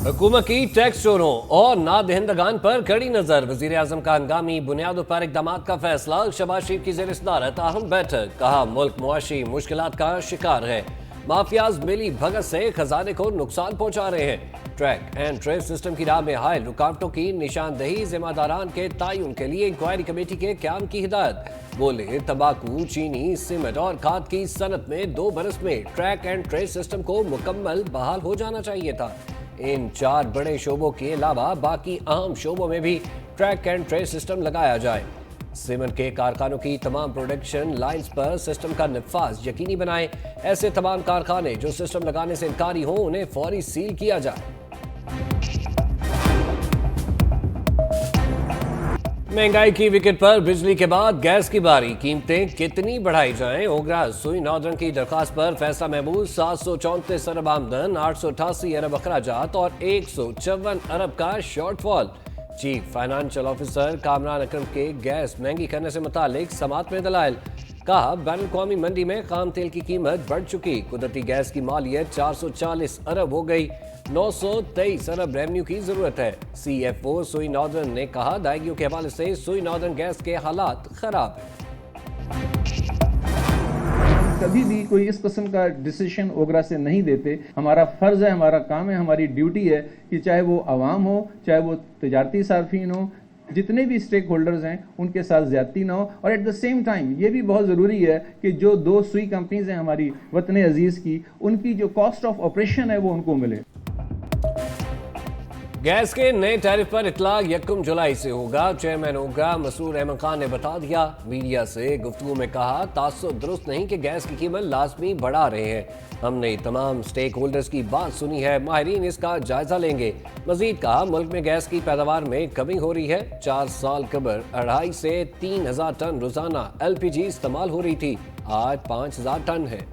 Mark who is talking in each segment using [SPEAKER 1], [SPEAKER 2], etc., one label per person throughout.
[SPEAKER 1] हुकूमत की टैक्स चोरों और नादहिंदगान पर कड़ी नजर। वजीर आजम का हंगामी बुनियादों पर इकदाम का फैसला। शहबाज शरीफ की जेर सदारत अहम बैठक। कहा मुल्क मुआशी मुश्किलात का शिकार है। माफियाज मिली भगत से खजाने को नुकसान पहुंचा रहे हैं। ट्रैक एंड ट्रेस सिस्टम की राह में हायल रुकावटों की निशानदही। जिम्मेदारान के तयन के लिए इंक्वायरी कमेटी के क्याम की हिदायत। बोले तंबाकू, चीनी, सीमेंट और खाद की सनत में 2 बरस में ट्रैक एंड ट्रेस सिस्टम को मुकम्मल बहाल हो जाना चाहिए था। इन 4 बड़े शोबों के अलावा बाकी अहम शोबों में भी ट्रैक एंड ट्रेस सिस्टम लगाया जाए। सीमेंट के कारखानों की तमाम प्रोडक्शन लाइंस पर सिस्टम का नफाज यकीनी बनाएं। ऐसे तमाम कारखाने जो सिस्टम लगाने से इनकारी हों उन्हें फौरी सील किया जाए। महंगाई की विकेट पर बिजली के बाद गैस की बारी। कीमतें कितनी बढ़ाई जाएं? ओगरा सुई नॉर्दर्न की दरखास्त पर फैसला महमूद। 734 अरब आमदन, 888 अरब अखराजात और 154 अरब का shortfall. Chief financial officer Kamran Akram के गैस महंगी करने से मुतालिक समात में दलाइल। कहा बैनुल अक़वामी मंडी में खाम तेल की कीमत बढ़ चुकी। कुदरती गैस की मालियत 440 अरब हो गई। 923 अरब रेवेन्यू की जरूरत है। CFO सुई नॉर्दर्न ने कहा दायगियों के हवाले से सुई नॉर्दर्न गैस के हालात खराब हैं।
[SPEAKER 2] कभी भी कोई इस किस्म का डिसीजन ओगरा से नहीं देते। हमारा फर्ज है, हमारा काम है, हमारी ड्यूटी है कि चाहे वो आवाम हो, चाहे वो तजारती सार्फिन हो, जितने भी स्टेक होल्डर्स हैं उनके साथ ज्यादती ना हो। और एट द सेम टाइम ये भी बहुत ज़रूरी है कि जो 2 सुई कंपनीज हैं हमारी वतन अजीज़ की, उनकी जो कॉस्ट ऑफ ऑपरेशन है वो उनको मिले।
[SPEAKER 1] गैस के नए टैरिफ पर इतलाक 1 जुलाई से होगा। चेयरमैन ओगरा मसरूर अहमद खान ने बता दिया। मीडिया से गुफ्तगू में कहा तासुब दुरुस्त नहीं कि गैस की कीमत लाजमी बढ़ा रहे हैं। हमने तमाम स्टेक होल्डर्स की बात सुनी है, माहिरीन इसका जायजा लेंगे। मजीद कहा मुल्क में गैस की पैदावार में कमी हो रही है। 4 साल कबल 2.5 से 3,000 टन रोजाना LPG इस्तेमाल हो रही थी, आज 5,000 टन है।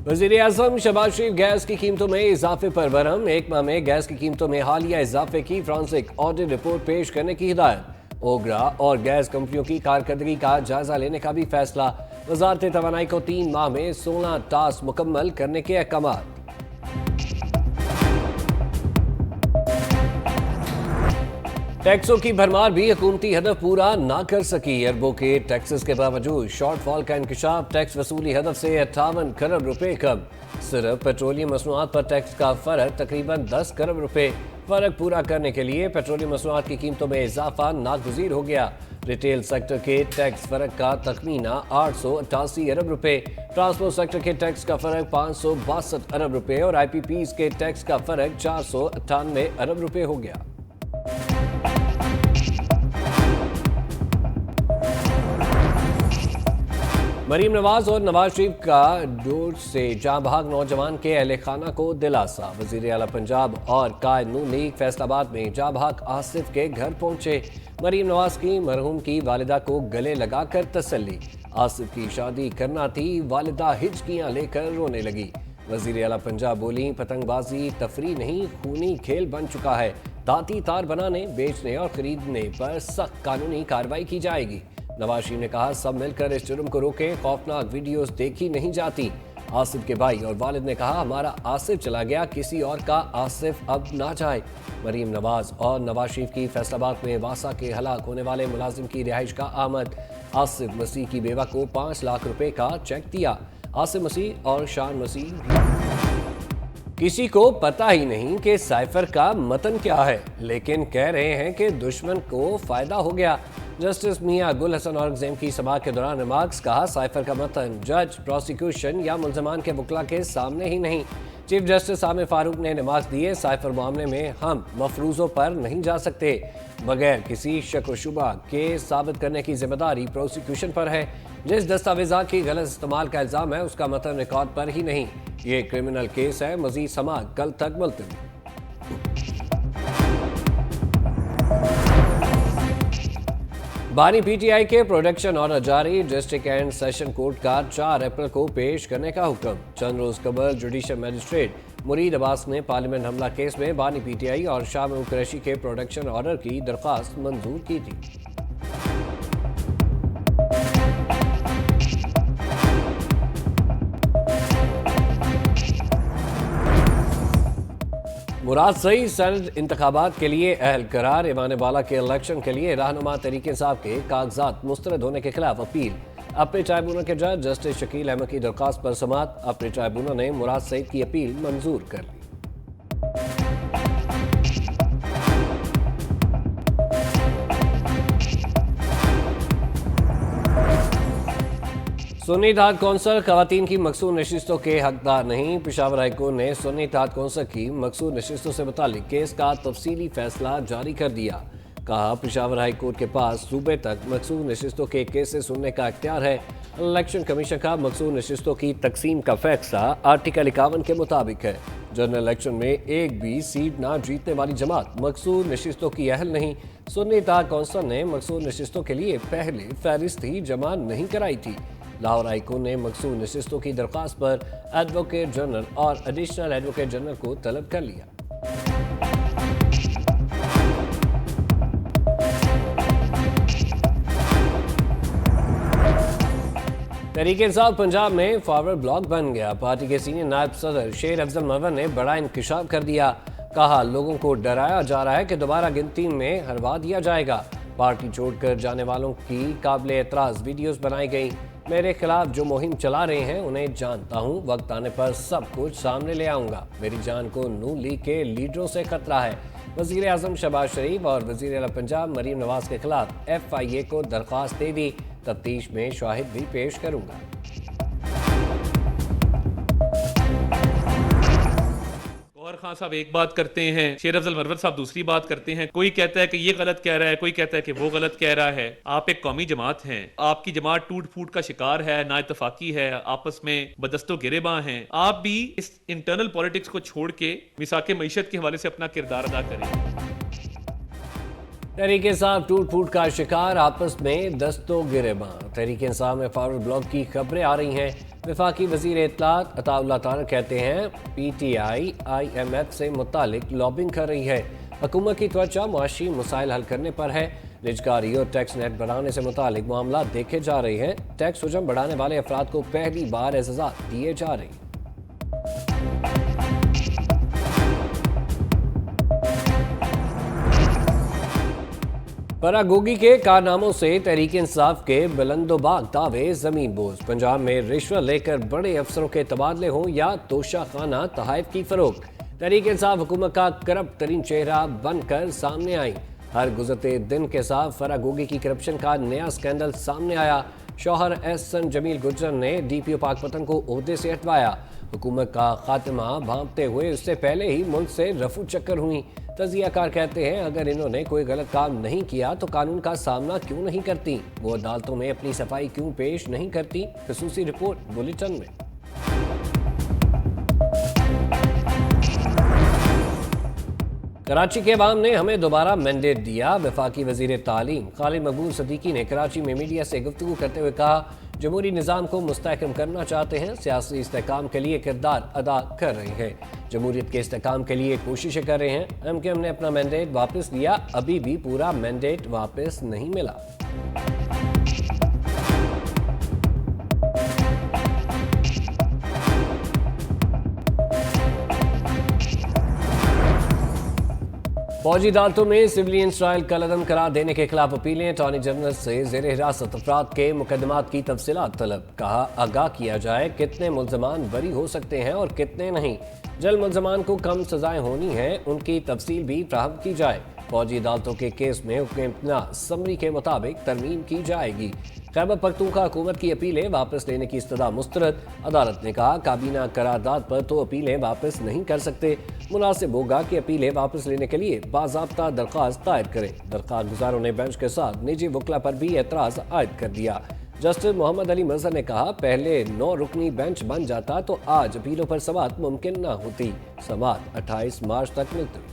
[SPEAKER 1] वज़ीर आज़म शहबाज शरीफ गैस की कीमतों में इजाफे पर बरहम। 1 माह में गैस की कीमतों में हालिया इजाफे की फॉरेंसिक ऑडिट रिपोर्ट पेश करने की हिदायत। ओगरा और गैस कंपनियों की कारकर्दगी का जायजा लेने का भी फैसला। वजारत तवानाई को 3 माह में 16 टास्क मुकम्मल करने के अहकाम। टैक्सों की भरमार भी हुकूमती हदफ पूरा ना कर सकी। अरबों के टैक्सेस के बावजूद शॉर्टफॉल का इंकशाफ। टैक्स वसूली हदफ से 58 खरब रुपए कम। सिर्फ पेट्रोलियम मसनूआत पर टैक्स का फर्क तकरीबन 10 खरब रुपए। फर्क पूरा करने के लिए पेट्रोलियम मसनूआत की कीमतों में इजाफा नागुज़ीर हो गया। रिटेल सेक्टर के टैक्स फर्क का तखमीना 888 अरब रुपए। ट्रांसपोर्ट सेक्टर के टैक्स का फर्क 562 अरब रुपए और IPPs के टैक्स का फर्क 498 अरब रुपए हो गया। मरीम नवाज और नवाज शरीफ का डोर से जहां भाग नौजवान के अहले खाना को दिलासा। वजीर आला पंजाब और कायद नून लीग फैसलाबाद में जहां भाग आसिफ के घर पहुंचे। मरीम नवाज की मरहूम की वालिदा को गले लगाकर तसल्ली। आसिफ की शादी करना थी, वालिदा हिचकियां लेकर रोने लगी। वजीर आला पंजाब बोली पतंगबाजी तफरी नहीं, खूनी खेल बन चुका है। दाती तार बनाने, बेचने और खरीदने पर सख्त कानूनी कार्रवाई की जाएगी। नवाज शरीफ ने कहा सब मिलकर इस जुर्म को रोकें, खौफनाक वीडियोस देखी नहीं जाती। आसिफ के भाई और वालिद ने कहा हमारा आसिफ चला गया, किसी और का आसिफ अब ना जाए। मरीम नवाज और नवाज शरीफ की फैसलाबाद में वासा के हलाक होने वाले मुलाजिम की रिहाइश का आमद। आसिफ मसीह की बेवा को 5 लाख रुपए का चेक दिया। आसिफ मसीह और शान मसीह किसी को पता ही नहीं कि साइफर का मतन क्या है, लेकिन कह रहे हैं कि दुश्मन को फायदा हो गया। जस्टिस मियां गुल हसन औरंगजेब की समाअत के दौरान रिमार्क्स। कहा साइफर का मतन जज, प्रोसिक्यूशन या मुल्जमान के वकला के सामने ही नहीं। चीफ जस्टिस आमिर फारूक ने रिमार्क्स दिए साइफर मामले में हम मफरूजों पर नहीं जा सकते। बगैर किसी शक व शुबा के साबित करने की जिम्मेदारी प्रोसिक्यूशन पर है। जिस दस्तावेजा की गलत इस्तेमाल का इल्जाम है उसका मतन रिकॉर्ड पर ही नहीं। ये क्रिमिनल केस है। मजीद समाअत कल तक मुलतवी। बानी PTI के प्रोडक्शन ऑर्डर जारी। डिस्ट्रिक्ट एंड सेशन कोर्ट का 4 अप्रैल को पेश करने का हुक्म। चंद रोज कबल जुडिशल मजिस्ट्रेट मुरीद अब्बास ने पार्लियामेंट हमला केस में बानी PTI और शाह महमूद कुरैशी के प्रोडक्शन ऑर्डर की दरख्वास्त मंजूर की थी। مراد سعید سینٹ انتخابات کے لیے اہل قرار، ایوان بالا کے الیکشن کے لیے رہنما تحریک انصاف کے کاغذات مسترد ہونے کے خلاف اپیل۔ اپنے ٹرائبونل کے جج جسٹس شکیل احمد کی درخواست پر سماعت، اپنے ٹرائبونل نے مراد سعید کی اپیل منظور کر لی۔ سنی اتحاد کونسل خواتین کی مقصود نشستوں کے حقدار نہیں، پشاور ہائی کورٹ نے سنی اتحاد کونسل کی مقصود نشستوں سے متعلق کیس کا تفصیلی فیصلہ جاری کر دیا۔ کہا پشاور ہائی کورٹ کے پاس صوبے تک مقصود نشستوں کے کیسز سننے کا اختیار ہے۔ الیکشن کمیشن کا مقصود نشستوں کی تقسیم کا فیصلہ آرٹیکل 51 کے مطابق ہے۔ جنرل الیکشن میں ایک بھی سیٹ نہ جیتنے والی جماعت مقصود نشستوں کی اہل نہیں۔ سنی اتحاد کونسل نے مقصود نشستوں کے لیے پہلے فہرست ہی جمع نہیں کرائی تھی۔ لاہور ہائی کورٹ نے مقصود نشستوں کی درخواست پر ایڈوکیٹ جنرل اور ایڈیشنل ایڈوکیٹ جنرل کو طلب کر لیا۔ تحریک انصاف پنجاب میں فارورڈ بلاک بن گیا۔ پارٹی کے سینئر نائب صدر شیر افضل منور نے بڑا انکشاف کر دیا۔ کہا لوگوں کو ڈرایا جا رہا ہے کہ دوبارہ گنتی میں ہروا دیا جائے گا۔ پارٹی چھوڑ کر جانے والوں کی قابل اعتراض ویڈیوز بنائی گئیں۔ میرے خلاف جو مہم چلا رہے ہیں انہیں جانتا ہوں، وقت آنے پر سب کچھ سامنے لے آؤں گا۔ میری جان کو نون لیگ کے لیڈروں سے خطرہ ہے۔ وزیر اعظم شہباز شریف اور وزیر اعلیٰ پنجاب مریم نواز کے خلاف FIA کو درخواست دے دی، تفتیش میں شواہد بھی پیش کروں گا۔
[SPEAKER 3] خان صاحب ایک بات کرتے ہیں، شیر افضل منور صاحب دوسری بات کرتے ہیں، کوئی کہتا ہے کہ یہ غلط کہہ رہا ہے، کوئی کہتا ہے کہ وہ غلط کہہ رہا ہے۔ آپ ایک قومی جماعت ہیں، آپ کی جماعت ٹوٹ پھوٹ کا شکار ہے، نا اتفاقی ہے، آپس میں بدست و گریباں ہیں۔ آپ بھی اس انٹرنل پولیٹکس کو چھوڑ کے مساق معیشت کے حوالے سے اپنا کردار ادا کریں۔
[SPEAKER 1] تحریک انصاف ٹوٹ پھوٹ کا شکار، آپس میں دست و گریباں۔ تحریک انصاف میں فارورڈ بلاک کی خبریں آ رہی ہیں۔ وفاقی وزیر اطلاعات عطا اللہ طارق کہتے ہیں PTI IMF سے متعلق لابنگ کر رہی ہے۔ حکومت کی توجہ معاشی مسائل حل کرنے پر ہے۔ رجکاری اور ٹیکس نیٹ بڑھانے سے متعلق معاملات دیکھے جا رہے ہیں۔ ٹیکس حجم بڑھانے والے افراد کو پہلی بار اعزازات دیے جا رہے ہیں۔ فراگوگی کے کارناموں سے تحریک انصاف کے بلند و باغ دعوے زمین بوز۔ پنجاب میں رشوت لے کر بڑے افسروں کے تبادلے ہوں یا توشہ خانہ تحائف کی فروخت، تحریک انصاف حکومت کا کرپٹ ترین چہرہ بن کر سامنے آئی۔ ہر گزرتے دن کے ساتھ فراگوگی کی کرپشن کا نیا سکینڈل سامنے آیا۔ شوہر احسن جمیل گجر نے DPO پاک پتن کو عہدے سے ہٹوایا۔ حکومت کا خاتمہ بھانپتے ہوئے اس سے پہلے ہی ملک سے رفو چکر ہوئی۔ تجزیہ کار کہتے ہیں اگر انہوں نے کوئی غلط کام نہیں کیا تو قانون کا سامنا کیوں نہیں کرتی، وہ عدالتوں میں اپنی صفائی کیوں پیش نہیں کرتی۔ خصوصی رپورٹ بلیٹن میں۔ کراچی کے عوام نے ہمیں دوبارہ مینڈیٹ دیا، وفاقی وزیر تعلیم خالد مقبول صدیقی نے کراچی میں میڈیا سے گفتگو کرتے ہوئے کہا جمہوری نظام کو مستحکم کرنا چاہتے ہیں، سیاسی استحکام کے لیے کردار ادا کر رہے ہیں، جمہوریت کے استحکام کے لیے کوششیں کر رہے ہیں۔ MKM نے اپنا مینڈیٹ واپس لیا، ابھی بھی پورا مینڈیٹ واپس نہیں ملا۔ فوجی عدالتوں میں سویلین ٹرائل کالعدم قرار دینے کے خلاف اپیلیں، اٹارنی جنرل سے زیر حراست افراد کے مقدمات کی تفصیلات طلب۔ کہا آگاہ کیا جائے کتنے ملزمان بری ہو سکتے ہیں اور کتنے نہیں، جن ملزمان کو کم سزائیں ہونی ہیں ان کی تفصیل بھی فراہم کی جائے۔ فوجی عدالتوں کے کیس میں حکم امتناع سمری کے مطابق ترمیم کی جائے گی۔ خیبر پختونخوا حکومت کی اپیلیں واپس لینے کی استدعا مسترد۔ عدالت نے کہا کابینہ قرارداد پر تو اپیلیں واپس نہیں کر سکتے، مناسب ہوگا کہ اپیلیں واپس لینے کے لیے باضابطہ درخواست دائر کریں۔ درخواست گزاروں نے بینچ کے ساتھ نجی وکلا پر بھی اعتراض عائد کر دیا۔ جسٹس محمد علی مظہر نے کہا پہلے 9 رکنی بینچ بن جاتا تو آج اپیلوں پر سماعت ممکن نہ ہوتی۔ سماعت 28 مارچ تک ملتوی۔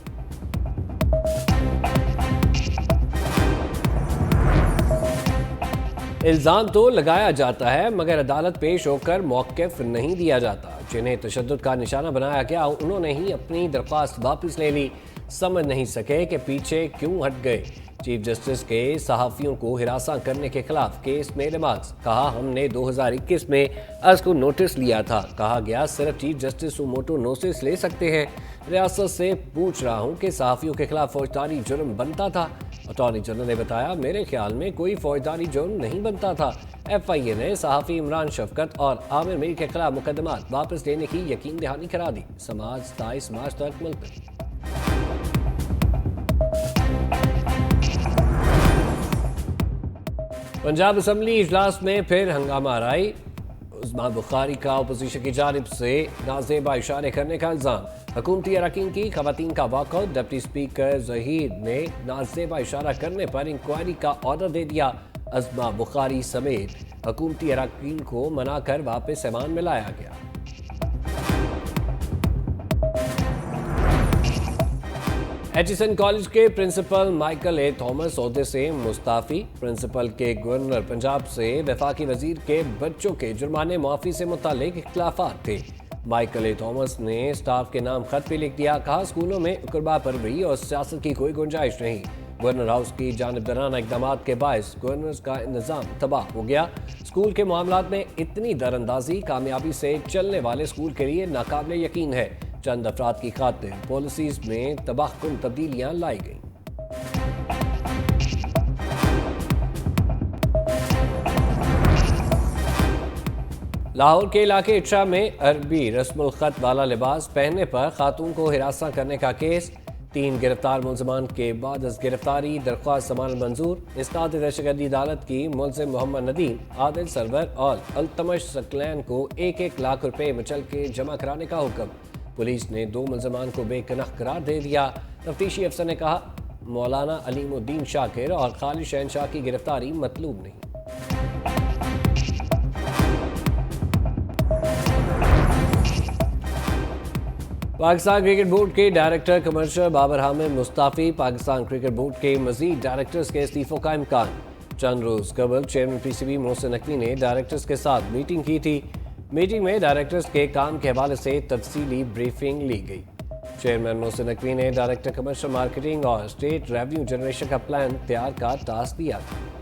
[SPEAKER 1] الزام تو لگایا جاتا ہے مگر عدالت پیش ہو کر موقف نہیں دیا جاتا۔ جنہیں تشدد کا نشانہ بنایا گیا انہوں نے ہی اپنی درخواست واپس لے لی۔ समझ नहीं सके कि पीछे क्यों हट गए। चीफ जस्टिस के सहाफ़ियों को हिरासा करने के खिलाफ केस में रिमार्क्स। कहा, हमने 2021 में अर्ज को नोटिस लिया था। कहा गया, सिर्फ चीफ जस्टिस सुमोटो नोटिस ले सकते हैं। रियासत से पूछ रहा हूं कि सहाफ़ियों के खिलाफ फौजदारी जुर्म बनता था। अटॉर्नी जनरल ने बताया, मेरे ख्याल में कोई फौजदारी जुर्म नहीं बनता था। FIA ने सहाफ़ी इमरान शफकत और आमिर मीर के खिलाफ मुकदमात वापस लेने की यकीन दहानी करा दी। समाज 27 मार्च तक मुलतवी। पंजाब असम्बली इजलास में फिर हंगामा आराई। उस्मा बुखारी का अपोजिशन की जानिब से नाजेबा इशारे करने का इल्ज़ाम। हुकूमती अरकान की खवातीन का वॉकआउट। डिप्टी स्पीकर जहीर ने नाजेबा इशारा करने पर इंक्वायरी का ऑर्डर दे दिया। उस्मा बुखारी समेत हुकूमती अरकान को मनाकर वापस ऐवान में लाया गया। एचिसन कॉलेज के प्रिंसिपल माइकल ए थॉमस ओहदे से मुस्ताफ़ी। प्रिंसिपल के गवर्नर पंजाब से वफाकी वजीर के बच्चों के जुर्माने माफ़ी से मुतालिक इख्तिलाफात थे। माइकल ए थॉमस ने स्टाफ के नाम खत भी लिख दिया। कहा, स्कूलों में उकरबा परवरी और सियासत की कोई गुंजाइश नहीं। गवर्नर हाउस की जानिबदाराना इक़दाम के बायस गवर्नर का निज़ाम तबाह हो गया। स्कूल के मामलात में इतनी दरअंदाजी कामयाबी से चलने वाले स्कूल के लिए नाकाबिले यकीन है। चंद अफराद की खातिर पॉलिसीज में तबाहकुन तब्दीलियां लाई गईं। लाहौर के इलाके इट्रा में अरबी रस्मुल खत वाला लिबास पहनने पर खातून को हिरासा करने का केस। 3 गिरफ्तार मुलजमान के बाद इस गिरफ्तारी दरख्वास्त जमानत मंजूर। इस्ताद दहशतगर्दी अदालत की मुलजिम मोहम्मद नदीम, आदिल सरवर और अल्तमश सकलैन को 1-1 लाख रुपए मचल के जमा कराने का हुक्म। पुलिस ने 2 मुलजमान को बेगुनाह करार दे दिया। तफ्तीशी अफसर ने कहा, मौलाना अलीमुद्दीन शाकिर और खालिद शहनशाह की गिरफ्तारी मतलूब नहीं। पाकिस्तान क्रिकेट बोर्ड के director commercial Babar Hamid Mustafi. Pakistan cricket board के मजीद डायरेक्टर्स के इस्तीफों का इम्कान। चंद रोज़ कबल चेयरमैन PCB मोहसिन नकवी ने डायरेक्टर्स के साथ मीटिंग की थी। मीटिंग में डायरेक्टर्स के काम के हवाले से तफसीली ब्रीफिंग ली गई। चेयरमैन मोहसिन नकवी ने डायरेक्टर कमर्शियल मार्केटिंग और स्टेट रेवेन्यू जनरेशन का प्लान तैयार का टास्क दिया था।